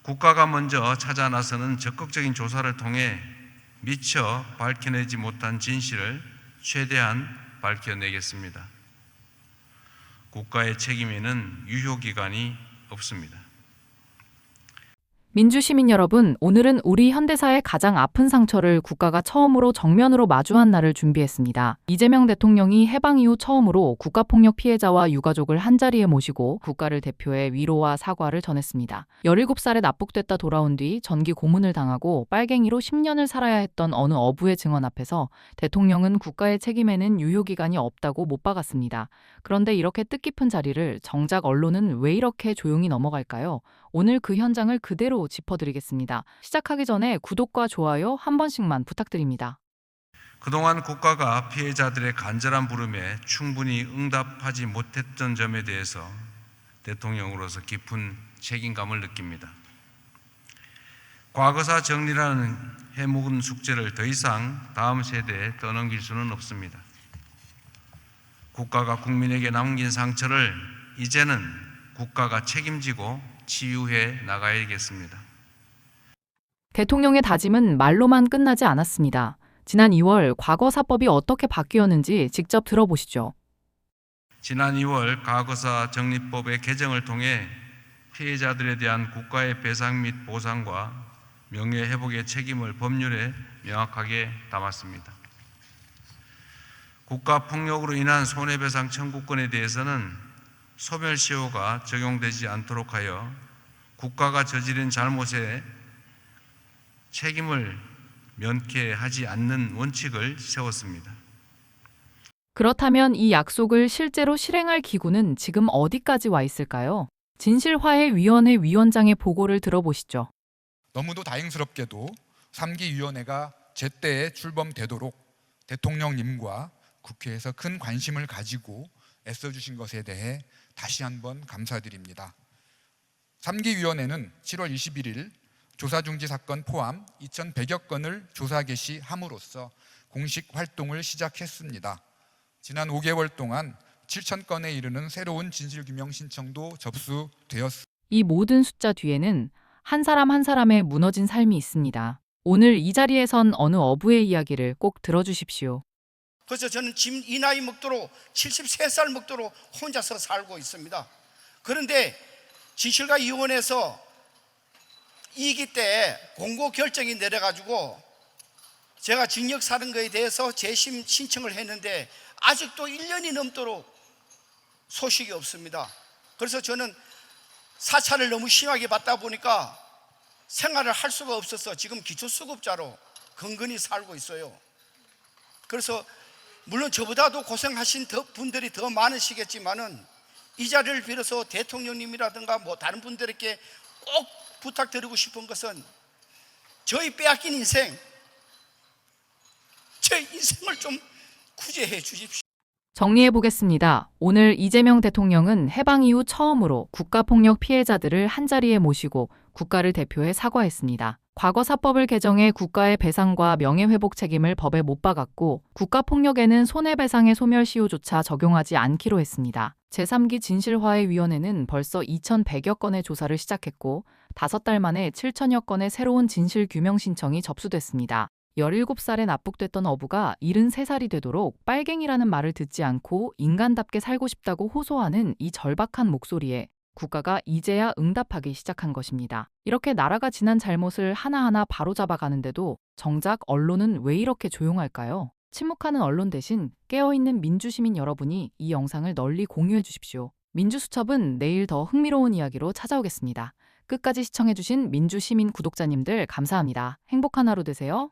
국가가 먼저 찾아 나서는 적극적인 조사를 통해 미처 밝혀내지 못한 진실을 최대한 밝혀내겠습니다. 국가의 책임에는 유효기간이 없습니다. 민주시민 여러분, 오늘은 우리 현대사의 가장 아픈 상처를 국가가 처음으로 정면으로 마주한 날을 준비했습니다. 이재명 대통령이 해방 이후 처음으로 국가폭력 피해자와 유가족을 한자리에 모시고 국가를 대표해 위로와 사과를 전했습니다. 17살에 납북됐다 돌아온 뒤 전기 고문을 당하고 빨갱이로 10년을 살아야 했던 어느 어부의 증언 앞에서 대통령은 국가의 책임에는 유효기간이 없다고 못 박았습니다. 그런데 이렇게 뜻깊은 자리를 정작 언론은 왜 이렇게 조용히 넘어갈까요? 오늘 그 현장을 그대로 짚어드리겠습니다. 시작하기 전에 구독과 좋아요 한 번씩만 부탁드립니다. 그동안 국가가 피해자들의 간절한 부름에 충분히 응답하지 못했던 점에 대해서 대통령으로서 깊은 책임감을 느낍니다. 과거사 정리라는 해묵은 숙제를 더 이상 다음 세대에 떠넘길 수는 없습니다. 국가가 국민에게 남긴 상처를 이제는 국가가 책임지고 치유해 나가야겠습니다. 대통령의 다짐은 말로만 끝나지 않았습니다. 지난 2월 과거사법이 어떻게 바뀌었는지 직접 들어보시죠. 지난 2월 과거사 정리법의 개정을 통해 피해자들에 대한 국가의 배상 및 보상과 명예회복의 책임을 법률에 명확하게 담았습니다. 국가폭력으로 인한 손해배상 청구권에 대해서는 소멸시효가 적용되지 않도록 하여 국가가 저지른 잘못에 책임을 면케하지 않는 원칙을 세웠습니다. 그렇다면 이 약속을 실제로 실행할 기구는 지금 어디까지 와 있을까요? 진실화해위원회 위원장의 보고를 들어보시죠. 너무도 다행스럽게도 3기 위원회가 제때에 출범되도록 대통령님과 국회에서 큰 관심을 가지고 애써주신 것에 대해 다시 한번 감사드립니다. 3기 위원회는 7월 21일 조사중지 사건 포함 2,100여 건을 조사 개시함으로써 공식 활동을 시작했습니다. 지난 5개월 동안 7,000건에 이르는 새로운 진실규명 신청도 접수되었습니다. 이 모든 숫자 뒤에는 한 사람 한 사람의 무너진 삶이 있습니다. 오늘 이 자리에 선 어느 어부의 이야기를 꼭 들어주십시오. 그래서 저는 지금 이 나이 먹도록 73살 먹도록 혼자서 살고 있습니다. 그런데 진실과위원회에서 2기 때 공고 결정이 내려가지고 제가 징역 사는 거에 대해서 재심 신청을 했는데 아직도 1년이 넘도록 소식이 없습니다. 그래서 저는 사찰을 너무 심하게 받다 보니까 생활을 할 수가 없어서 지금 기초수급자로 건건히 살고 있어요. 그래서 물론 저보다도 고생하신 분들이 더 많으시겠지만은 이 자리를 빌어서 대통령님이라든가 뭐 다른 분들에게 꼭 부탁드리고 싶은 것은 저희 빼앗긴 인생, 제 인생을 좀 구제해 주십시오. 정리해 보겠습니다. 오늘 이재명 대통령은 해방 이후 처음으로 국가폭력 피해자들을 한자리에 모시고 국가를 대표해 사과했습니다. 과거사법을 개정해 국가의 배상과 명예회복 책임을 법에 못 박았고 국가폭력에는 손해배상의 소멸시효조차 적용하지 않기로 했습니다. 제3기 진실화해위원회는 벌써 2,100여 건의 조사를 시작했고 5달 만에 7천여 건의 새로운 진실규명 신청이 접수됐습니다. 17살에 납북됐던 어부가 73살이 되도록 빨갱이라는 말을 듣지 않고 인간답게 살고 싶다고 호소하는 이 절박한 목소리에 국가가 이제야 응답하기 시작한 것입니다. 이렇게 나라가 지난 잘못을 하나하나 바로잡아가는데도 정작 언론은 왜 이렇게 조용할까요? 침묵하는 언론 대신 깨어있는 민주시민 여러분이 이 영상을 널리 공유해 주십시오. 민주수첩은 내일 더 흥미로운 이야기로 찾아오겠습니다. 끝까지 시청해주신 민주시민 구독자님들 감사합니다. 행복한 하루 되세요.